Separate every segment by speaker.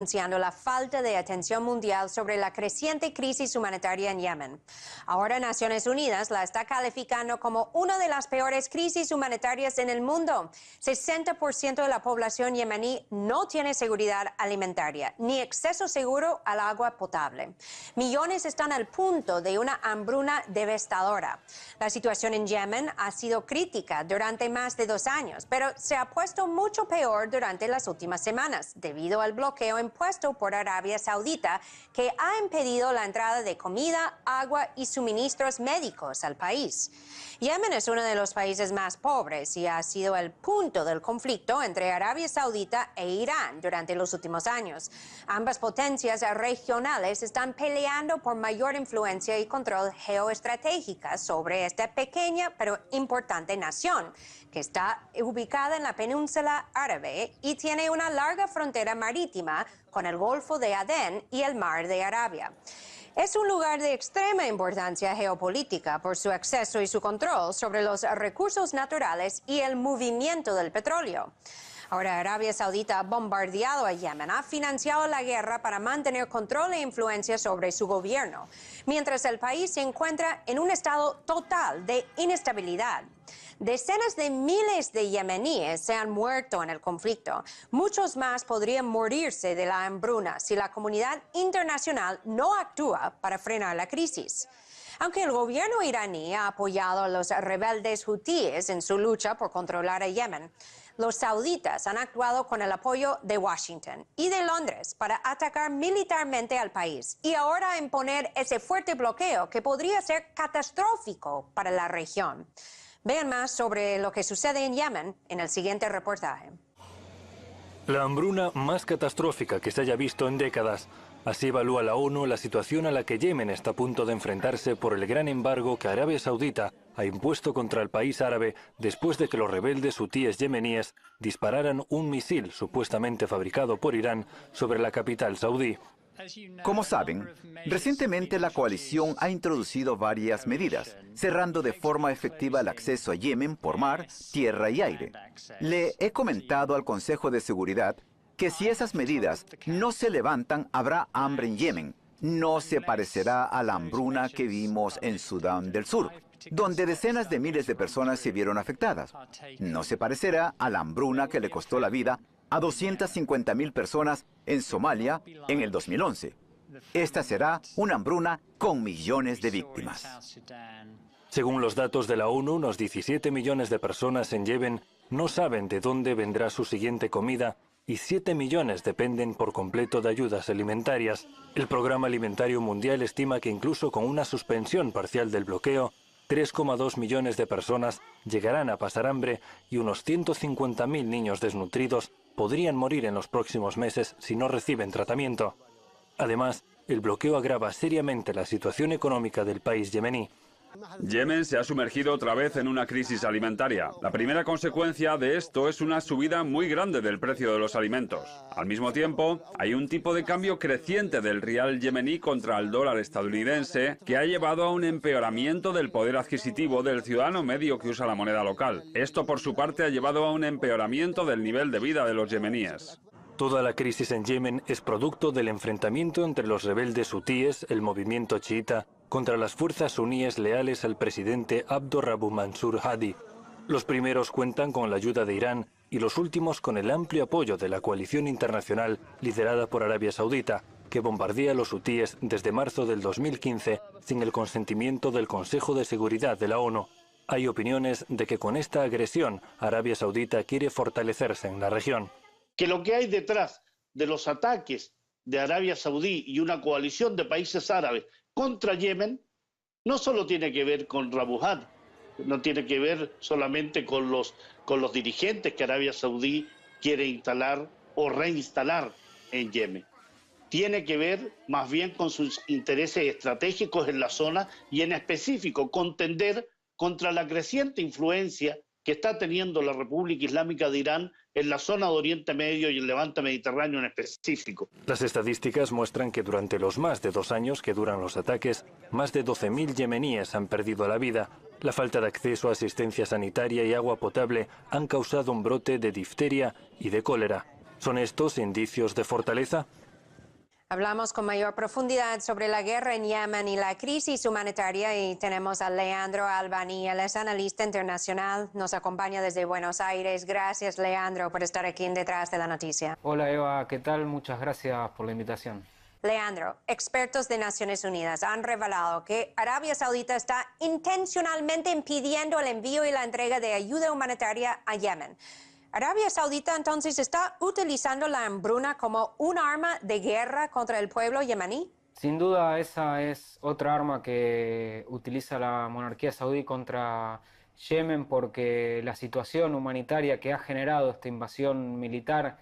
Speaker 1: denunciando la falta de atención mundial sobre la creciente crisis humanitaria en Yemen. Ahora Naciones Unidas la está calificando como una de las peores crisis humanitarias en el mundo. 60% de la población yemení no tiene seguridad alimentaria ni acceso seguro al agua potable. Millones están al punto de una hambruna devastadora. La situación en Yemen ha sido crítica durante más de 2 años, pero se ha puesto mucho peor durante las últimas semanas debido al bloqueo impuesto por Arabia Saudita, que ha impedido la entrada de comida, agua y suministros médicos al país. Yemen es uno de los países más pobres y ha sido el punto del conflicto entre Arabia Saudita e Irán durante los últimos años. Ambas potencias regionales están peleando por mayor influencia y control geoestratégica sobre esta pequeña pero importante nación, que está ubicada en la península árabe y tiene una larga frontera marítima con el Golfo de Adén y el Mar de Arabia. Es un lugar de extrema importancia geopolítica por su acceso y su control sobre los recursos naturales y el movimiento del petróleo. Ahora Arabia Saudita ha bombardeado a Yemen, ha financiado la guerra para mantener control e influencia sobre su gobierno, mientras el país se encuentra en un estado total de inestabilidad. Decenas de miles de yemeníes se han muerto en el conflicto. Muchos más podrían morirse de la hambruna si la comunidad internacional no actúa para frenar la crisis. Aunque el gobierno iraní ha apoyado a los rebeldes hutíes en su lucha por controlar a Yemen, los sauditas han actuado con el apoyo de Washington y de Londres para atacar militarmente al país y ahora imponer ese fuerte bloqueo que podría ser catastrófico para la región. Vean más sobre lo que sucede en Yemen en el siguiente reportaje.
Speaker 2: La hambruna más catastrófica que se haya visto en décadas. Así evalúa la ONU la situación a la que Yemen está a punto de enfrentarse por el gran embargo que Arabia Saudita ha impuesto contra el país árabe después de que los rebeldes hutíes yemeníes dispararan un misil supuestamente fabricado por Irán sobre la capital saudí.
Speaker 3: Como saben, recientemente la coalición ha introducido varias medidas, cerrando de forma efectiva el acceso a Yemen por mar, tierra y aire. Le he comentado al Consejo de Seguridad que si esas medidas no se levantan, habrá hambre en Yemen. No se parecerá a la hambruna que vimos en Sudán del Sur, donde decenas de miles de personas se vieron afectadas. No se parecerá a la hambruna que le costó la vida a 250.000 personas en Somalia en el 2011. Esta será una hambruna con millones de víctimas.
Speaker 2: Según los datos de la ONU, unos 17 millones de personas en Yemen no saben de dónde vendrá su siguiente comida y 7 millones dependen por completo de ayudas alimentarias. El Programa Alimentario Mundial estima que incluso con una suspensión parcial del bloqueo, 3,2 millones de personas llegarán a pasar hambre y unos 150.000 niños desnutridos podrían morir en los próximos meses si no reciben tratamiento. Además, el bloqueo agrava seriamente la situación económica del país yemení.
Speaker 4: Yemen se ha sumergido otra vez en una crisis alimentaria. La primera consecuencia de esto es una subida muy grande del precio de los alimentos. Al mismo tiempo, hay un tipo de cambio creciente del rial yemení contra el dólar estadounidense que ha llevado a un empeoramiento del poder adquisitivo del ciudadano medio que usa la moneda local. Esto, por su parte, ha llevado a un empeoramiento del nivel de vida de los yemeníes.
Speaker 2: Toda la crisis en Yemen es producto del enfrentamiento entre los rebeldes hutíes, el movimiento chiita, contra las fuerzas suníes leales al presidente Abdurrabbu Mansur Hadi. Los primeros cuentan con la ayuda de Irán y los últimos con el amplio apoyo de la coalición internacional liderada por Arabia Saudita, que bombardea a los hutíes desde marzo del 2015 sin el consentimiento del Consejo de Seguridad de la ONU. Hay opiniones de que con esta agresión Arabia Saudita quiere fortalecerse en la región.
Speaker 5: Que lo que hay detrás de los ataques de Arabia Saudí y una coalición de países árabes contra Yemen no solo tiene que ver con Rabbu Hadi, no tiene que ver solamente con los dirigentes que Arabia Saudí quiere instalar o reinstalar en Yemen. Tiene que ver más bien con sus intereses estratégicos en la zona y en específico contender contra la creciente influencia que está teniendo la República Islámica de Irán en la zona de Oriente Medio y el Levante Mediterráneo en específico.
Speaker 2: Las estadísticas muestran que durante los más de 2 años que duran los ataques, más de 12.000 yemeníes han perdido la vida. La falta de acceso a asistencia sanitaria y agua potable han causado un brote de difteria y de cólera. ¿Son estos indicios de fortaleza?
Speaker 1: Hablamos con mayor profundidad sobre la guerra en Yemen y la crisis humanitaria y tenemos a Leandro Albany, él es analista internacional, nos acompaña desde Buenos Aires. Gracias, Leandro, por estar aquí en Detrás de la Noticia.
Speaker 6: Hola Eva, ¿qué tal? Muchas gracias por la invitación.
Speaker 1: Leandro, expertos de Naciones Unidas han revelado que Arabia Saudita está intencionalmente impidiendo el envío y la entrega de ayuda humanitaria a Yemen. Arabia Saudita entonces está utilizando la hambruna como un arma de guerra contra el pueblo yemení.
Speaker 6: Sin duda esa es otra arma que utiliza la monarquía saudí contra Yemen porque la situación humanitaria que ha generado esta invasión militar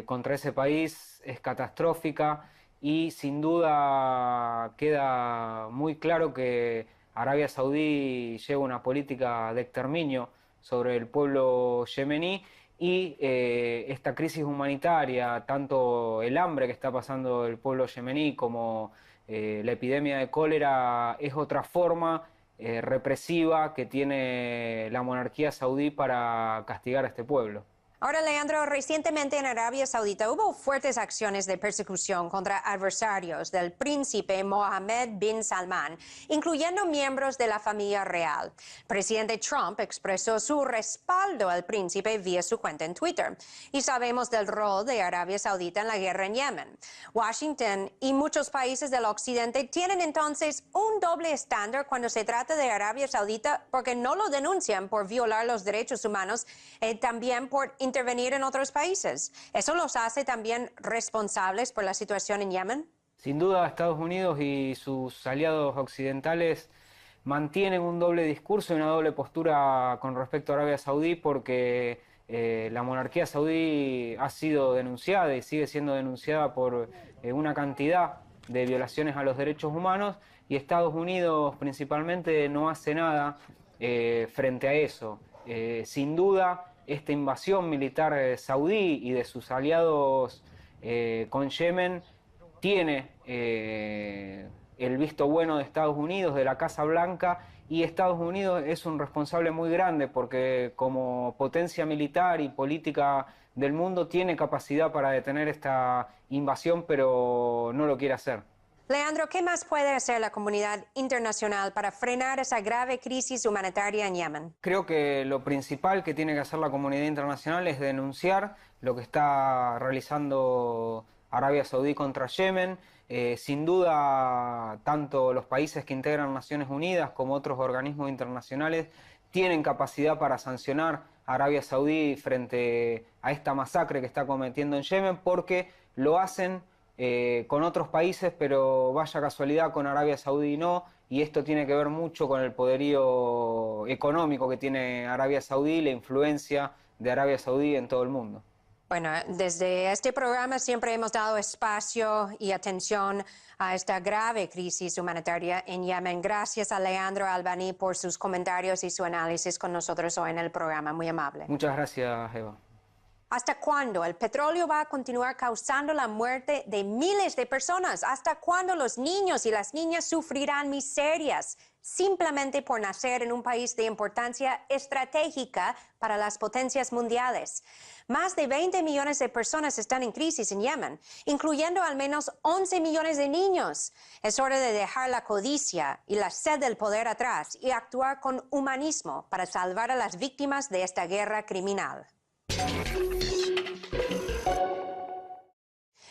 Speaker 6: contra ese país es catastrófica y sin duda queda muy claro que Arabia Saudí lleva una política de exterminio sobre el pueblo yemení y esta crisis humanitaria, tanto el hambre que está pasando el pueblo yemení como la epidemia de cólera, es otra forma represiva que tiene la monarquía saudí para castigar a este pueblo.
Speaker 1: Ahora, Leandro, recientemente en Arabia Saudita hubo fuertes acciones de persecución contra adversarios del príncipe Mohammed bin Salman, incluyendo miembros de la familia real. El presidente Trump expresó su respaldo al príncipe vía su cuenta en Twitter. Y sabemos del rol de Arabia Saudita en la guerra en Yemen. Washington y muchos países del occidente tienen entonces un doble estándar cuando se trata de Arabia Saudita porque no lo denuncian por violar los derechos humanos, también por intervenir en otros países. ¿Eso los hace también responsables por la situación en Yemen?
Speaker 6: Sin duda, Estados Unidos y sus aliados occidentales mantienen un doble discurso y una doble postura con respecto a Arabia Saudí porque la monarquía saudí ha sido denunciada y sigue siendo denunciada por una cantidad de violaciones a los derechos humanos y Estados Unidos principalmente no hace nada frente a eso. Sin duda, esta invasión militar saudí y de sus aliados con Yemen tiene el visto bueno de Estados Unidos, de la Casa Blanca, y Estados Unidos es un responsable muy grande porque como potencia militar y política del mundo tiene capacidad para detener esta invasión, pero no lo quiere hacer.
Speaker 1: Leandro, ¿qué más puede hacer la comunidad internacional para frenar esa grave crisis humanitaria en Yemen?
Speaker 6: Creo que lo principal que tiene que hacer la comunidad internacional es denunciar lo que está realizando Arabia Saudí contra Yemen. Sin duda, tanto los países que integran Naciones Unidas como otros organismos internacionales tienen capacidad para sancionar a Arabia Saudí frente a esta masacre que está cometiendo en Yemen porque lo hacen con otros países, pero vaya casualidad con Arabia Saudí no, y esto tiene que ver mucho con el poderío económico que tiene Arabia Saudí, la influencia de Arabia Saudí en todo el mundo.
Speaker 1: Bueno, desde este programa siempre hemos dado espacio y atención a esta grave crisis humanitaria en Yemen. Gracias a Leandro Albany por sus comentarios y su análisis con nosotros hoy en el programa. Muy amable.
Speaker 6: Muchas gracias, Eva.
Speaker 1: ¿Hasta cuándo el petróleo va a continuar causando la muerte de miles de personas? ¿Hasta cuándo los niños y las niñas sufrirán miserias simplemente por nacer en un país de importancia estratégica para las potencias mundiales? Más de 20 millones de personas están en crisis en Yemen, incluyendo al menos 11 millones de niños. Es hora de dejar la codicia y la sed del poder atrás y actuar con humanismo para salvar a las víctimas de esta guerra criminal.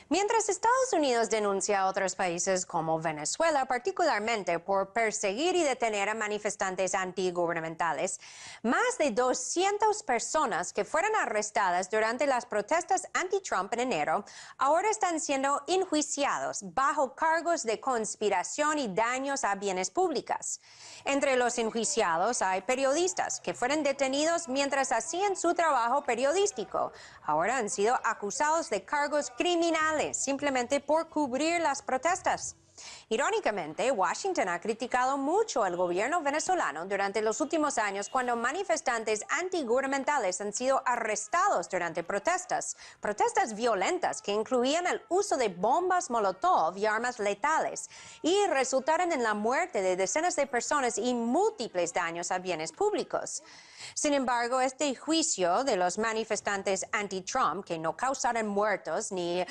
Speaker 1: Mientras Estados Unidos denuncia a otros países como Venezuela, particularmente por perseguir y detener a manifestantes antigubernamentales, más de 200 personas que fueron arrestadas durante las protestas anti-Trump en enero ahora están siendo enjuiciados bajo cargos de conspiración y daños a bienes públicos. Entre los enjuiciados hay periodistas que fueron detenidos mientras hacían su trabajo periodístico. Ahora han sido acusados de cargos criminales simplemente por cubrir las protestas. Irónicamente, Washington ha criticado mucho al gobierno venezolano durante los últimos años cuando manifestantes antigubernamentales han sido arrestados durante protestas violentas que incluían el uso de bombas Molotov y armas letales y resultaron en la muerte de decenas de personas y múltiples daños a bienes públicos. Sin embargo, este juicio de los manifestantes anti-Trump, que no causaron muertos ni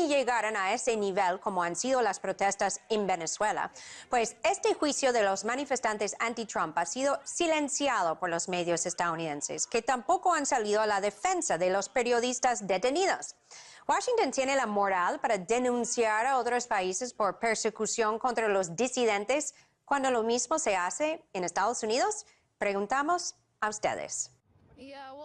Speaker 1: llegaron a ese nivel como han sido las protestas en Venezuela, pues este juicio de los manifestantes anti-Trump ha sido silenciado por los medios estadounidenses, que tampoco han salido a la defensa de los periodistas detenidos. ¿Washington tiene la moral para denunciar a otros países por persecución contra los disidentes cuando lo mismo se hace en Estados Unidos? Preguntamos a ustedes.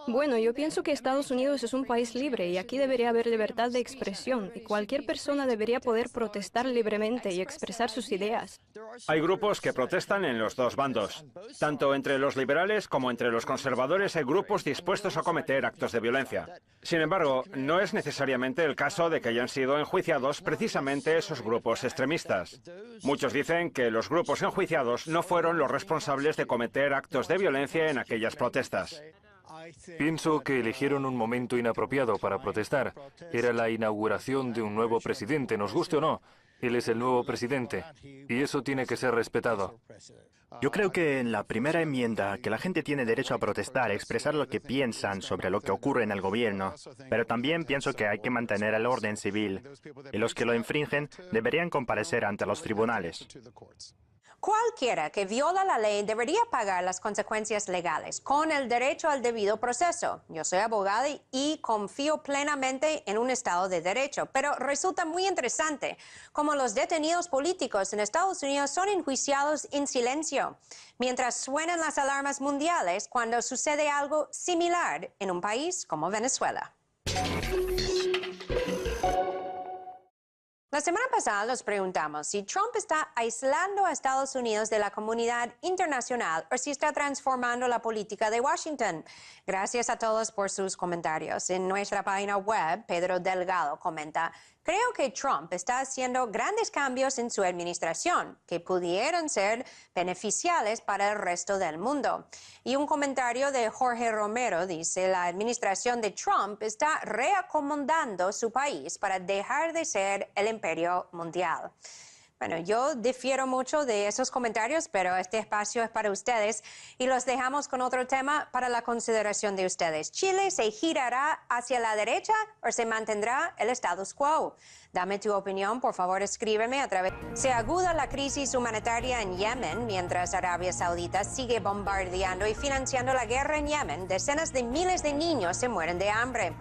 Speaker 7: Bueno, yo pienso que Estados Unidos es un país libre y aquí debería haber libertad de expresión y cualquier persona debería poder protestar libremente y expresar sus ideas.
Speaker 8: Hay grupos que protestan en los dos bandos. Tanto entre los liberales como entre los conservadores hay grupos dispuestos a cometer actos de violencia. Sin embargo, no es necesariamente el caso de que hayan sido enjuiciados precisamente esos grupos extremistas. Muchos dicen que los grupos enjuiciados no fueron los responsables de cometer actos de violencia en aquellas protestas.
Speaker 2: Pienso que eligieron un momento inapropiado para protestar. Era la inauguración de un nuevo presidente, nos guste o no. Él es el nuevo presidente y eso tiene que ser respetado.
Speaker 9: Yo creo que en la primera enmienda, que la gente tiene derecho a protestar, expresar lo que piensan sobre lo que ocurre en el gobierno, pero también pienso que hay que mantener el orden civil y los que lo infringen deberían comparecer ante los tribunales.
Speaker 1: Cualquiera que viola la ley debería pagar las consecuencias legales con el derecho al debido proceso. Yo soy abogada y confío plenamente en un Estado de Derecho, pero resulta muy interesante cómo los detenidos políticos en Estados Unidos son enjuiciados en silencio, mientras suenan las alarmas mundiales cuando sucede algo similar en un país como Venezuela. La semana pasada nos preguntamos si Trump está aislando a Estados Unidos de la comunidad internacional o si está transformando la política de Washington. Gracias a todos por sus comentarios. En nuestra página web, Pedro Delgado comenta: creo que Trump está haciendo grandes cambios en su administración que pudieran ser beneficiales para el resto del mundo. Y un comentario de Jorge Romero dice: la administración de Trump está reacomodando su país para dejar de ser el imperio mundial. Bueno, yo difiero mucho de esos comentarios, pero este espacio es para ustedes y los dejamos con otro tema para la consideración de ustedes. ¿Chile se girará hacia la derecha o se mantendrá el status quo? Dame tu opinión, por favor, escríbeme a través. Se aguda la crisis humanitaria en Yemen mientras Arabia Saudita sigue bombardeando y financiando la guerra en Yemen. Decenas de miles de niños se mueren de hambre.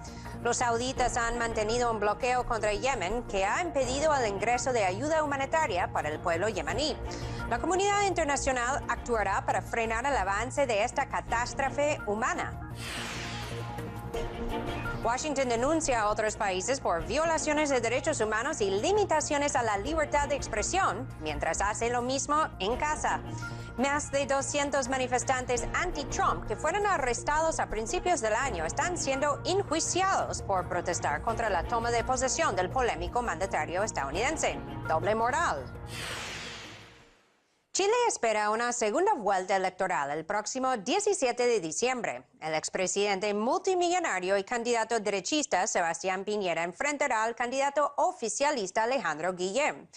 Speaker 1: Los sauditas han mantenido un bloqueo contra Yemen que ha impedido el ingreso de ayuda humanitaria para el pueblo yemení. La comunidad internacional actuará para frenar el avance de esta catástrofe humana. Washington denuncia a otros países por violaciones de derechos humanos y limitaciones a la libertad de expresión, mientras hace lo mismo en casa. Más de 200 manifestantes anti-Trump que fueron arrestados a principios del año están siendo enjuiciados por protestar contra la toma de posesión del polémico mandatario estadounidense. Doble moral. Chile espera una segunda vuelta electoral el próximo 17 de diciembre. El expresidente multimillonario y candidato derechista Sebastián Piñera enfrentará al candidato oficialista Alejandro Guillén.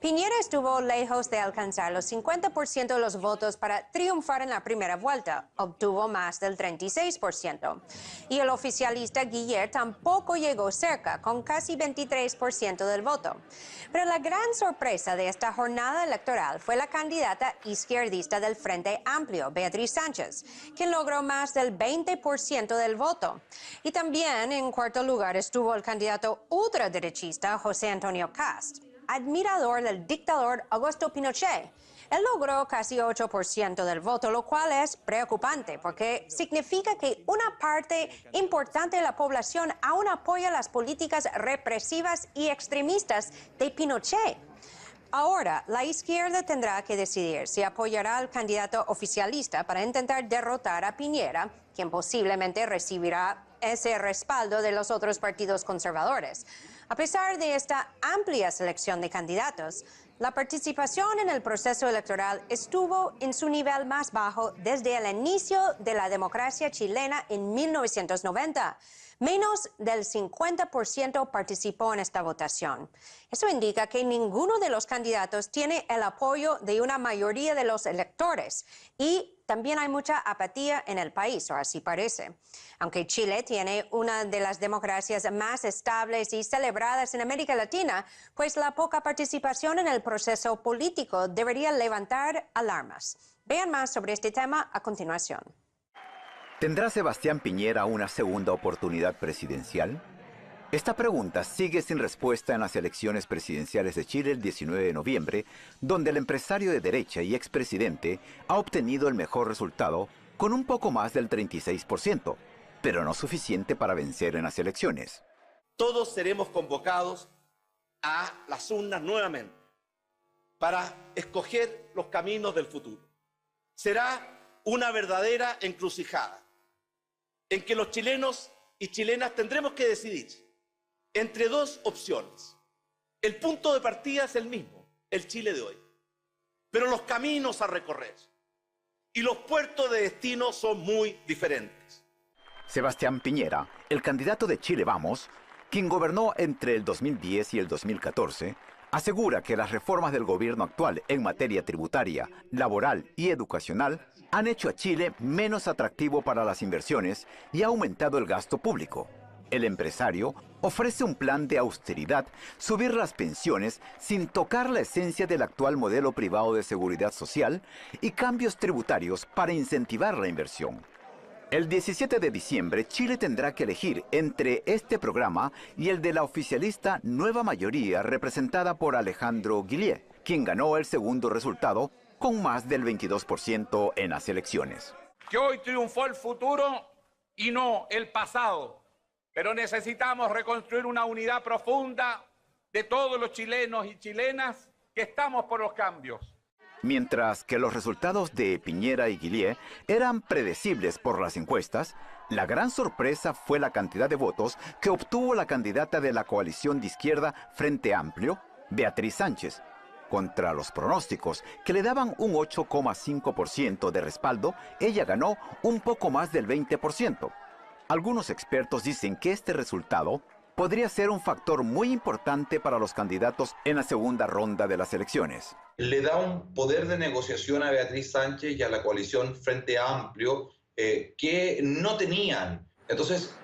Speaker 1: Piñera estuvo lejos de alcanzar los 50% de los votos para triunfar en la primera vuelta. Obtuvo más del 36%. Y el oficialista Guillén tampoco llegó cerca, con casi 23% del voto. Pero la gran sorpresa de esta jornada electoral fue la candidata izquierdista del Frente Amplio, Beatriz Sánchez, quien logró más del 20% del voto. Y también en cuarto lugar estuvo el candidato ultraderechista José Antonio Kast, admirador del dictador Augusto Pinochet. Él logró casi 8% del voto, lo cual es preocupante porque significa que una parte importante de la población aún apoya las políticas represivas y extremistas de Pinochet. Ahora, la izquierda tendrá que decidir si apoyará al candidato oficialista para intentar derrotar a Piñera, quien posiblemente recibirá ese respaldo de los otros partidos conservadores. A pesar de esta amplia selección de candidatos, la participación en el proceso electoral estuvo en su nivel más bajo desde el inicio de la democracia chilena en 1990. Menos del 50% participó en esta votación. Eso indica que ninguno de los candidatos tiene el apoyo de una mayoría de los electores y también hay mucha apatía en el país, o así parece. Aunque Chile tiene una de las democracias más estables y celebradas en América Latina, pues la poca participación en el proceso político debería levantar alarmas. Vean más sobre este tema a continuación.
Speaker 3: ¿Tendrá Sebastián Piñera una segunda oportunidad presidencial? Esta pregunta sigue sin respuesta en las elecciones presidenciales de Chile el 19 de noviembre, donde el empresario de derecha y expresidente ha obtenido el mejor resultado con un poco más del 36%, pero no suficiente para vencer en las elecciones.
Speaker 10: Todos seremos convocados a las urnas nuevamente para escoger los caminos del futuro. Será una verdadera encrucijada en que los chilenos y chilenas tendremos que decidir entre dos opciones. El punto de partida es el mismo, el Chile de hoy, pero los caminos a recorrer y los puertos de destino son muy diferentes.
Speaker 3: Sebastián Piñera, el candidato de Chile Vamos, quien gobernó entre el 2010 y el 2014, asegura que las reformas del gobierno actual en materia tributaria, laboral y educacional han hecho a Chile menos atractivo para las inversiones y ha aumentado el gasto público. El empresario ofrece un plan de austeridad, subir las pensiones sin tocar la esencia del actual modelo privado de seguridad social y cambios tributarios para incentivar la inversión. El 17 de diciembre, Chile tendrá que elegir entre este programa y el de la oficialista Nueva Mayoría representada por Alejandro Guillier, quien ganó el segundo resultado con más del 22% en las elecciones.
Speaker 11: Que hoy triunfó el futuro y no el pasado. Pero necesitamos reconstruir una unidad profunda de todos los chilenos y chilenas que estamos por los cambios.
Speaker 3: Mientras que los resultados de Piñera y Guillier eran predecibles por las encuestas, la gran sorpresa fue la cantidad de votos que obtuvo la candidata de la coalición de izquierda Frente Amplio, Beatriz Sánchez. Contra los pronósticos, que le daban un 8,5% de respaldo, ella ganó un poco más del 20%. Algunos expertos dicen que este resultado podría ser un factor muy importante para los candidatos en la segunda ronda de las elecciones.
Speaker 12: Le da un poder de negociación a Beatriz Sánchez y a la coalición Frente Amplio que no tenían. Entonces,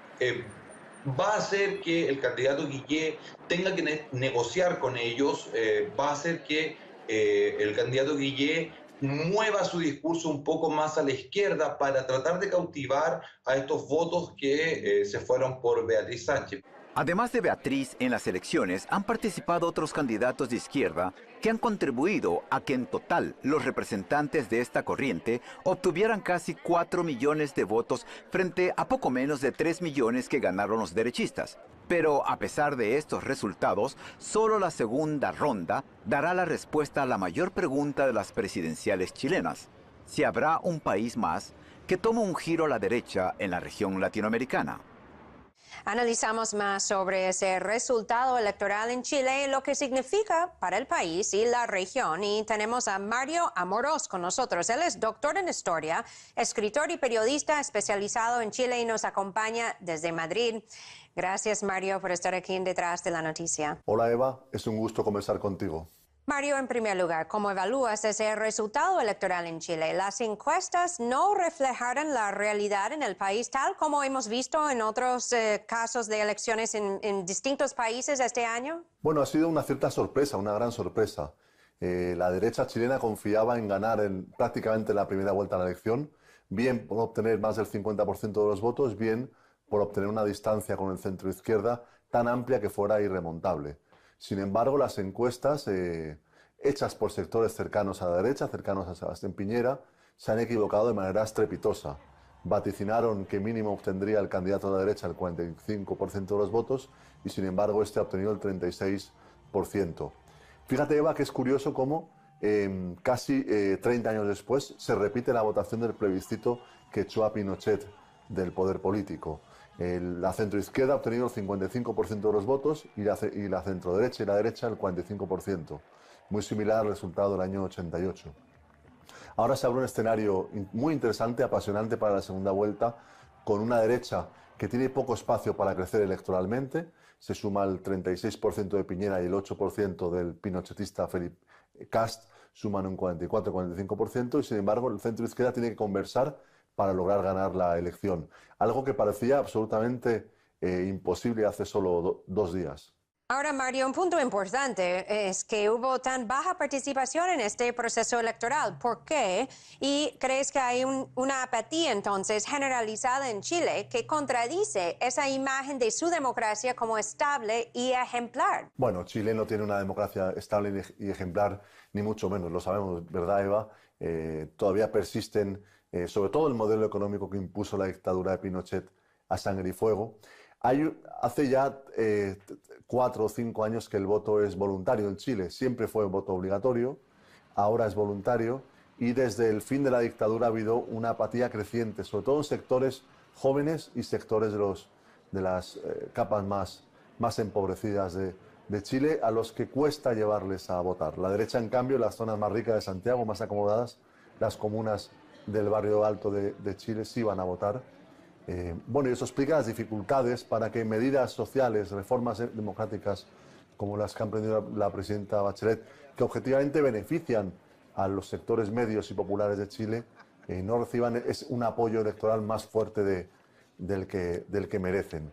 Speaker 12: va a hacer que el candidato Guillier tenga que negociar con ellos, va a hacer que el candidato Guillier mueva su discurso un poco más a la izquierda para tratar de cautivar a estos votos que se fueron por Beatriz Sánchez.
Speaker 3: Además de Beatriz, en las elecciones han participado otros candidatos de izquierda que han contribuido a que en total los representantes de esta corriente obtuvieran casi 4 millones de votos frente a poco menos de 3 millones que ganaron los derechistas. Pero a pesar de estos resultados, solo la segunda ronda dará la respuesta a la mayor pregunta de las presidenciales chilenas: si habrá un país más que tome un giro a la derecha en la región latinoamericana.
Speaker 1: Analizamos más sobre ese resultado electoral en Chile, lo que significa para el país y la región. Y tenemos a Mario Amorós con nosotros. Él es doctor en Historia, escritor y periodista especializado en Chile y nos acompaña desde Madrid. Gracias, Mario, por estar aquí en Detrás de la Noticia.
Speaker 13: Hola, Eva. Es un gusto conversar contigo.
Speaker 1: Mario, en primer lugar, ¿cómo evalúas ese resultado electoral en Chile? ¿Las encuestas no reflejaron la realidad en el país tal como hemos visto en otros casos de elecciones en distintos países este año?
Speaker 13: Bueno, ha sido una cierta sorpresa, una gran sorpresa. La derecha chilena confiaba en ganar prácticamente la primera vuelta a la elección, bien por obtener más del 50% de los votos, bien por obtener una distancia con el centro-izquierda tan amplia que fuera irremontable. Sin embargo, las encuestas hechas por sectores cercanos a la derecha, cercanos a Sebastián Piñera, se han equivocado de manera estrepitosa. Vaticinaron que mínimo obtendría el candidato de la derecha el 45% de los votos y, sin embargo, este ha obtenido el 36%. Fíjate, Eva, que es curioso cómo casi 30 años después se repite la votación del plebiscito que echó a Pinochet del poder político. La centroizquierda ha obtenido el 55% de los votos y la centroderecha y la derecha el 45%, muy similar al resultado del año 88. Ahora se abre un escenario muy interesante, apasionante para la segunda vuelta, con una derecha que tiene poco espacio para crecer electoralmente. Se suma el 36% de Piñera y el 8% del pinochetista Felipe Kast, suman un 44-45%, y sin embargo el centro izquierda tiene que conversar para lograr ganar la elección. Algo que parecía absolutamente imposible hace solo 2 días.
Speaker 1: Ahora, Mario, un punto importante es que hubo tan baja participación en este proceso electoral. ¿Por qué? ¿Y crees que hay una apatía entonces generalizada en Chile que contradice esa imagen de su democracia como estable y ejemplar?
Speaker 13: Bueno, Chile no tiene una democracia estable y ejemplar, ni mucho menos. Lo sabemos, ¿verdad, Eva? Todavía persisten, sobre todo el modelo económico que impuso la dictadura de Pinochet a sangre y fuego. Hace ya 4 o 5 años que el voto es voluntario en Chile. Siempre fue un voto obligatorio, ahora es voluntario, y desde el fin de la dictadura ha habido una apatía creciente, sobre todo en sectores jóvenes y sectores de las capas más empobrecidas de Chile, a los que cuesta llevarles a votar. La derecha, en cambio, en las zonas más ricas de Santiago, más acomodadas, las comunas del barrio alto de Chile sí van a votar. Bueno, y eso explica las dificultades para que medidas sociales, reformas democráticas como las que ha emprendido la presidenta Bachelet, que objetivamente benefician a los sectores medios y populares de Chile, no reciban un apoyo electoral más fuerte del que merecen.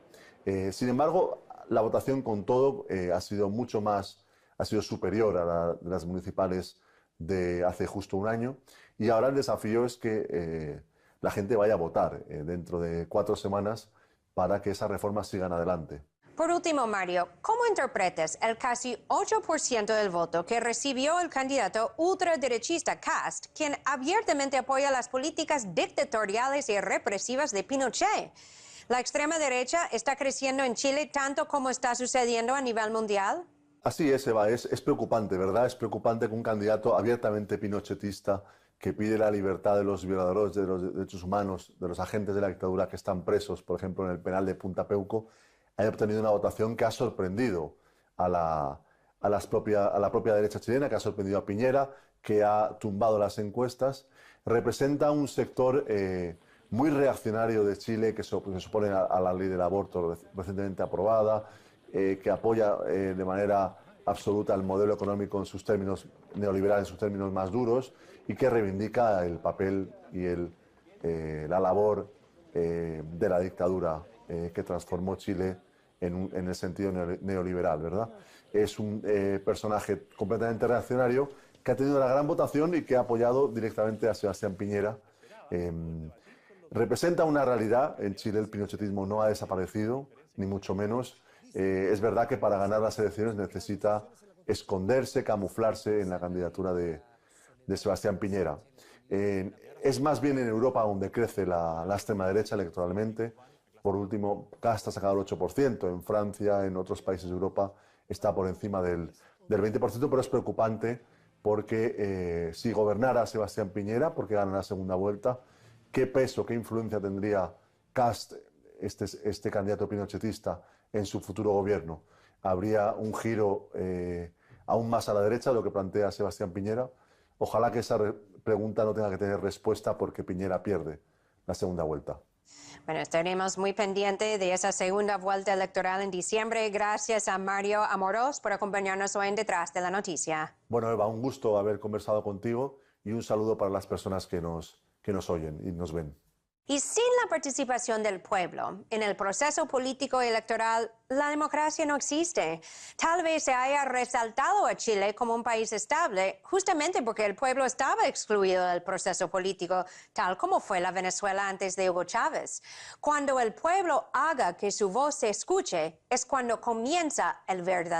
Speaker 13: Sin embargo, la votación con todo ha sido superior a la de las municipales de hace justo un año, y ahora el desafío es que la gente vaya a votar dentro de 4 semanas para que esas reformas sigan adelante.
Speaker 1: Por último, Mario, ¿cómo interpretas el casi 8% del voto que recibió el candidato ultraderechista Kast, quien abiertamente apoya las políticas dictatoriales y represivas de Pinochet? ¿La extrema derecha está creciendo en Chile tanto como está sucediendo a nivel mundial?
Speaker 13: Así es, Eva, es preocupante, ¿verdad? Es preocupante que un candidato abiertamente pinochetista, que pide la libertad de los violadores de los derechos humanos, de los agentes de la dictadura que están presos, por ejemplo, en el penal de Punta Peuco, haya obtenido una votación que ha sorprendido a la propia derecha chilena, que ha sorprendido a Piñera, que ha tumbado las encuestas. Representa un sector muy reaccionario de Chile, que se opone a la ley del aborto recientemente aprobada, que apoya de manera absoluta el modelo económico en sus términos neoliberal, en sus términos más duros, y que reivindica el papel y la labor de la dictadura que transformó Chile en el sentido neoliberal, ¿verdad? Es un personaje completamente reaccionario que ha tenido una gran votación y que ha apoyado directamente a Sebastián Piñera. Representa una realidad. En Chile el pinochetismo no ha desaparecido, ni mucho menos. Es verdad que para ganar las elecciones necesita esconderse, camuflarse en la candidatura de Sebastián Piñera. Es más bien en Europa donde crece la extrema derecha electoralmente. Por último, Kast ha sacado el 8%, en Francia, en otros países de Europa está por encima del 20%, pero es preocupante porque si gobernara Sebastián Piñera, porque gana la segunda vuelta, ¿qué peso, qué influencia tendría Kast, este candidato pinochetista, en su futuro gobierno? ¿Habría un giro aún más a la derecha de lo que plantea Sebastián Piñera? Ojalá que esa pregunta no tenga que tener respuesta porque Piñera pierde la segunda vuelta.
Speaker 1: Bueno, estaremos muy pendientes de esa segunda vuelta electoral en diciembre. Gracias a Mario Amorós por acompañarnos hoy en Detrás de la Noticia.
Speaker 13: Bueno, Eva, un gusto haber conversado contigo y un saludo para las personas que nos oyen y nos ven.
Speaker 1: Y sin la participación del pueblo en el proceso político electoral, la democracia no existe. Tal vez se haya resaltado a Chile como un país estable justamente porque el pueblo estaba excluido del proceso político, tal como fue la Venezuela antes de Hugo Chávez. Cuando el pueblo haga que su voz se escuche, es cuando comienza el verdadero